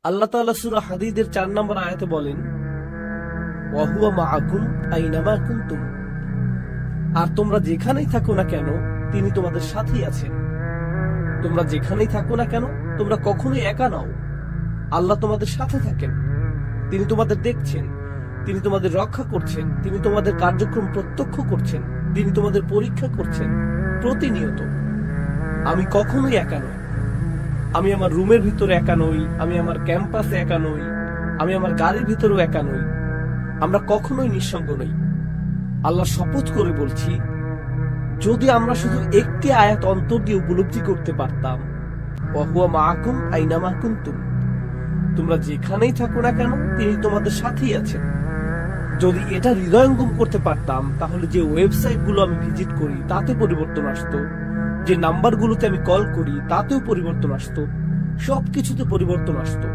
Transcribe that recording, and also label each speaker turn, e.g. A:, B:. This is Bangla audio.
A: আল্লাহ তাআলা সূরা হাদীদের 4 নম্বর আয়াতে বলেন, ওয়া হুয়া মাআকুম আইনামা কুনতুম, আর তোমরা যেখানেই থাকো না কেন তিনি তোমাদের সাথেই আছেন। তোমরা যেখানেই থাকো না কেন তোমরা কখনোই একা নও, আল্লাহ তোমাদের সাথে থাকেন। তিনি তোমাদের দেখছেন, তিনি তোমাদের রক্ষা করছেন, তিনি তোমাদের কার্যক্রম প্রত্যক্ষ করছেন, তিনি তোমাদের পরীক্ষা করছেন প্রতিনিয়ত। আমি কখনোই একা নই। আমি আমার রুমের ভিতরে একা নই, আমি আমার ক্যাম্পাসে একা নই, আমি আমার গাড়ির ভিতরেও একা নই। আমরা কখনোই নিঃসঙ্গ নই। আল্লাহ শপথ করে বলছি, যদি আমরা শুধু একটি আয়াত অন্তর দিয়ে উপলব্ধি করতে পারতাম, ওয়া হুয়া মাআকুম আইনামা কুনতুম, তোমরা যেখানেই থাকো না কেন তিনি তোমাদের সাথেই আছেন। যদি এটা হৃদয়ঙ্গম করতে পারতাম, তাহলে যে ওয়েবসাইটগুলো আমি ভিজিট করি তাতে পরিবর্তন আসতো, যে নাম্বারগুলোতে আমি কল করি তাতেও পরিবর্তন আসতো, সবকিছুতে পরিবর্তন আসতো।